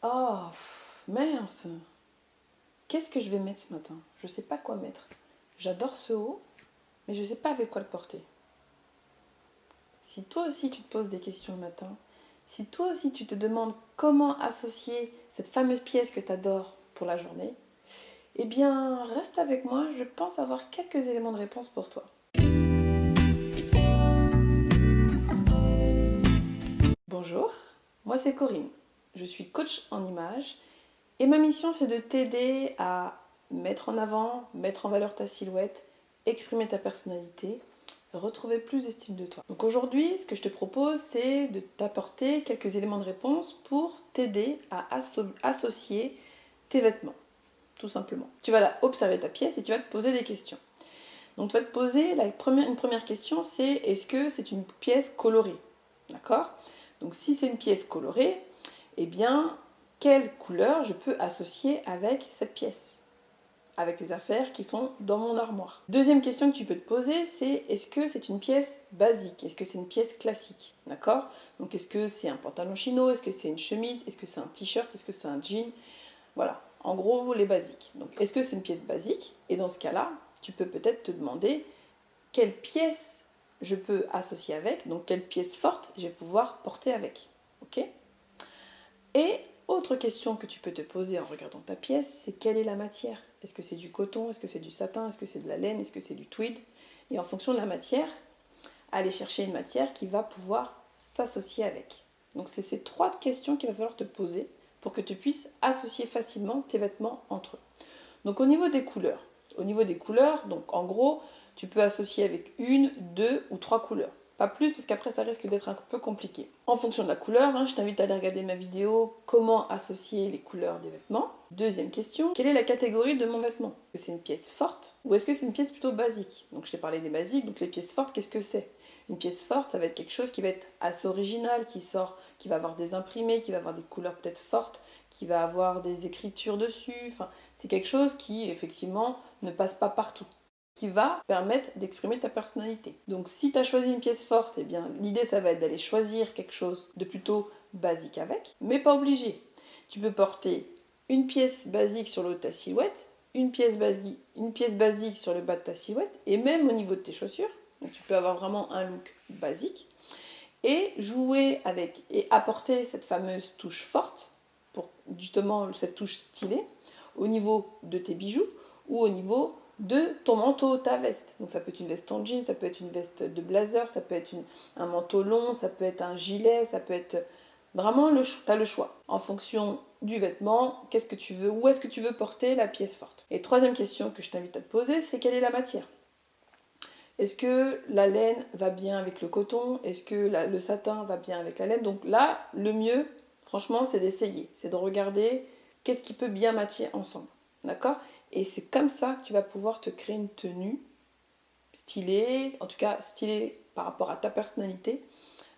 Oh, mince. Qu'est-ce que je vais mettre ce matin? Je ne sais pas quoi mettre. J'adore ce haut, mais je ne sais pas avec quoi le porter. Si toi aussi tu te poses des questions le matin, si toi aussi tu te demandes comment associer cette fameuse pièce que tu adores pour la journée, eh bien reste avec moi, je pense avoir quelques éléments de réponse pour toi. Bonjour, moi c'est Corinne, je suis coach en images et ma mission c'est de t'aider à mettre en avant, mettre en valeur ta silhouette, exprimer ta personnalité, retrouver plus d'estime de toi. Donc aujourd'hui, ce que je te propose, c'est de t'apporter quelques éléments de réponse pour t'aider à associer tes vêtements, tout simplement. Tu vas là observer ta pièce et tu vas te poser des questions. Donc tu vas te poser une première question, c'est est-ce que c'est une pièce colorée? D'accord? Donc si c'est une pièce colorée, eh bien, quelle couleur je peux associer avec cette pièce? Avec les affaires qui sont dans mon armoire. Deuxième question que tu peux te poser, c'est est-ce que c'est une pièce basique? Est-ce que c'est une pièce classique? D'accord? Donc est-ce que c'est un pantalon chino? Est-ce que c'est une chemise? Est-ce que c'est un t-shirt? Est-ce que c'est un jean? Voilà, en gros les basiques. Donc est-ce que c'est une pièce basique? Et dans ce cas-là, tu peux peut-être te demander quelle pièce je peux associer avec, donc quelle pièce forte je vais pouvoir porter avec. Ok? Et autre question que tu peux te poser en regardant ta pièce, c'est quelle est la matière? Est-ce que c'est du coton? Est-ce que c'est du satin? Est-ce que c'est de la laine? Est-ce que c'est du tweed? Et en fonction de la matière, aller chercher une matière qui va pouvoir s'associer avec. Donc c'est ces trois questions qu'il va falloir te poser pour que tu puisses associer facilement tes vêtements entre eux. Donc au niveau des couleurs, donc en gros, tu peux associer avec une, deux ou trois couleurs. Pas plus, parce qu'après ça risque d'être un peu compliqué. En fonction de la couleur, je t'invite à aller regarder ma vidéo comment associer les couleurs des vêtements. Deuxième question, quelle est la catégorie de mon vêtement? Est-ce que c'est une pièce forte ou est-ce que c'est une pièce plutôt basique? Donc je t'ai parlé des basiques, donc les pièces fortes, qu'est-ce que c'est? Une pièce forte, ça va être quelque chose qui va être assez original, qui va avoir des imprimés, qui va avoir des couleurs peut-être fortes, qui va avoir des écritures dessus. Enfin, c'est quelque chose qui effectivement ne passe pas partout, qui va permettre d'exprimer ta personnalité. Donc si tu as choisi une pièce forte, eh bien l'idée ça va être d'aller choisir quelque chose de plutôt basique avec, mais pas obligé. Tu peux porter une pièce basique sur le haut de ta silhouette, une pièce basique sur le bas de ta silhouette, et même au niveau de tes chaussures. Donc tu peux avoir vraiment un look basique et jouer avec et apporter cette fameuse touche forte pour justement cette touche stylée au niveau de tes bijoux ou au niveau de ton manteau, ta veste. Donc ça peut être une veste en jean, ça peut être une veste de blazer, ça peut être un manteau long, ça peut être un gilet, ça peut être vraiment tu as le choix. En fonction du vêtement, qu'est-ce que tu veux, où est-ce que tu veux porter la pièce forte. Et troisième question que je t'invite à te poser, c'est quelle est la matière? Est-ce que la laine va bien avec le coton? Est-ce que le satin va bien avec la laine? Donc là, le mieux, franchement, c'est d'essayer. C'est de regarder qu'est-ce qui peut bien matcher ensemble. D'accord? Et c'est comme ça que tu vas pouvoir te créer une tenue stylée, en tout cas stylée par rapport à ta personnalité,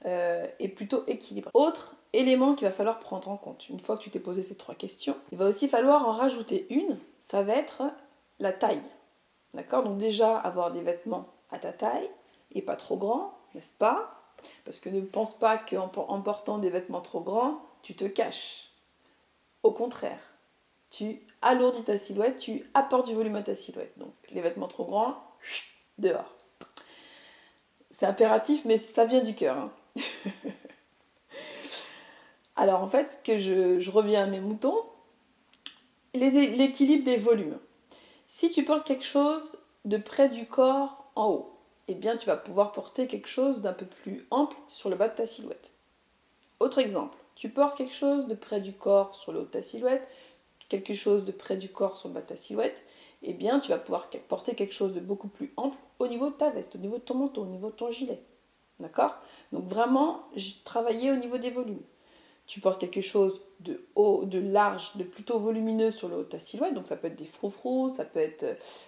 et plutôt équilibrée. Autre élément qu'il va falloir prendre en compte, une fois que tu t'es posé ces trois questions, il va aussi falloir en rajouter une, ça va être la taille. D'accord? Donc déjà, avoir des vêtements à ta taille et pas trop grands, n'est-ce pas? Parce que ne pense pas qu'en portant des vêtements trop grands, tu te caches. Au contraire, tu alourdis ta silhouette, tu apportes du volume à ta silhouette. Donc les vêtements trop grands, dehors. C'est impératif, mais ça vient du cœur. Hein. Alors en fait, je reviens à mes moutons, l'équilibre des volumes. Si tu portes quelque chose de près du corps en haut, eh bien tu vas pouvoir porter quelque chose d'un peu plus ample sur le bas de ta silhouette. Autre exemple, tu portes quelque chose de près du corps sur le haut de ta silhouette, quelque chose de près du corps sur le bas de ta silhouette, eh bien tu vas pouvoir porter quelque chose de beaucoup plus ample au niveau de ta veste, au niveau de ton manteau, au niveau de ton gilet. D'accord? Donc vraiment, j'ai travaillé au niveau des volumes. Tu portes quelque chose de haut, de large, de plutôt volumineux sur le haut de ta silhouette, donc ça peut être des froufrous, ça peut être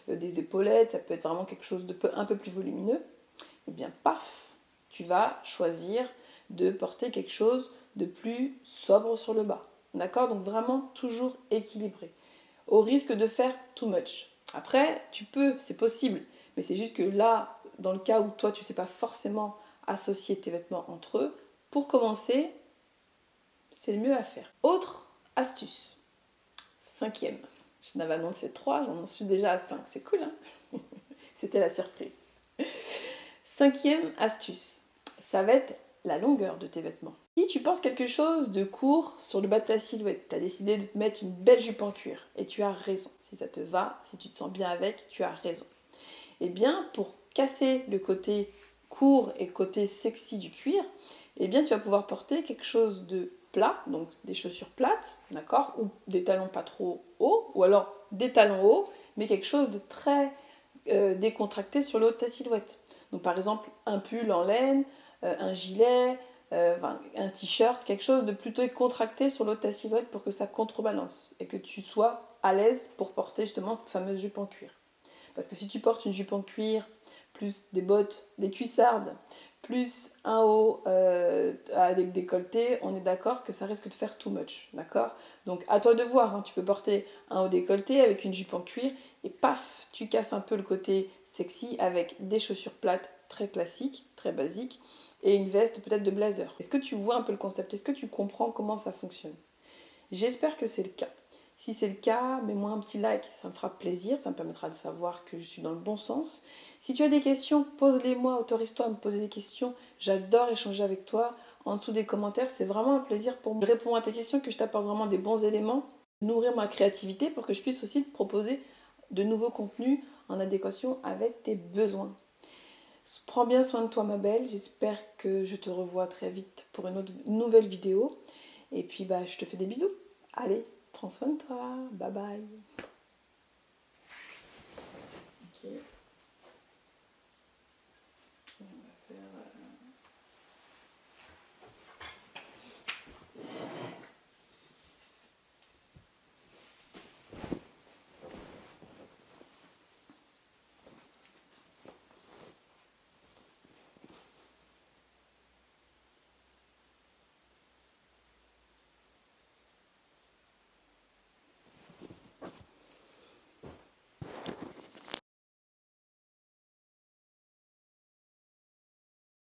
des épaulettes, ça peut être vraiment quelque chose de un peu plus volumineux, et bien paf, tu vas choisir de porter quelque chose de plus sobre sur le bas. D'accord? Donc vraiment toujours équilibré, au risque de faire too much. Après, tu peux, c'est possible, mais c'est juste que là, dans le cas où toi tu ne sais pas forcément associer tes vêtements entre eux, pour commencer, c'est le mieux à faire. Autre astuce. Cinquième. Je n'avais annoncé 3, j'en suis déjà à 5. C'est cool, hein? C'était la surprise. Cinquième astuce, ça va être la longueur de tes vêtements. Si tu portes quelque chose de court sur le bas de ta silhouette, tu as décidé de te mettre une belle jupe en cuir, et tu as raison. Si ça te va, si tu te sens bien avec, tu as raison. Eh bien, pour casser le côté court et côté sexy du cuir, eh bien, tu vas pouvoir porter quelque chose de plat, donc des chaussures plates, d'accord, ou des talons pas trop hauts, ou alors des talons hauts, mais quelque chose de très décontracté sur le haut de ta silhouette. Donc par exemple, un pull en laine, un gilet, un t-shirt, quelque chose de plutôt contracté sur le haut de ta silhouette pour que ça contrebalance et que tu sois à l'aise pour porter justement cette fameuse jupe en cuir. Parce que si tu portes une jupe en cuir, plus des bottes, des cuissardes, plus un haut avec décolleté, on est d'accord que ça risque de faire too much, d'accord? Donc à toi de voir, hein, tu peux porter un haut décolleté avec une jupe en cuir et paf, tu casses un peu le côté sexy avec des chaussures plates très classiques, très basiques et une veste peut-être de blazer. Est-ce que tu vois un peu le concept? Est-ce que tu comprends comment ça fonctionne? J'espère que c'est le cas. Si c'est le cas, mets-moi un petit like, ça me fera plaisir, ça me permettra de savoir que je suis dans le bon sens. Si tu as des questions, pose-les-moi, autorise-toi à me poser des questions. J'adore échanger avec toi. En dessous des commentaires, c'est vraiment un plaisir pour moi. Je réponds à tes questions, que je t'apporte vraiment des bons éléments, nourrir ma créativité pour que je puisse aussi te proposer de nouveaux contenus en adéquation avec tes besoins. Prends bien soin de toi, ma belle. J'espère que je te revois très vite pour une nouvelle vidéo. Et puis, je te fais des bisous. Allez, prends soin de toi. Bye bye. Okay.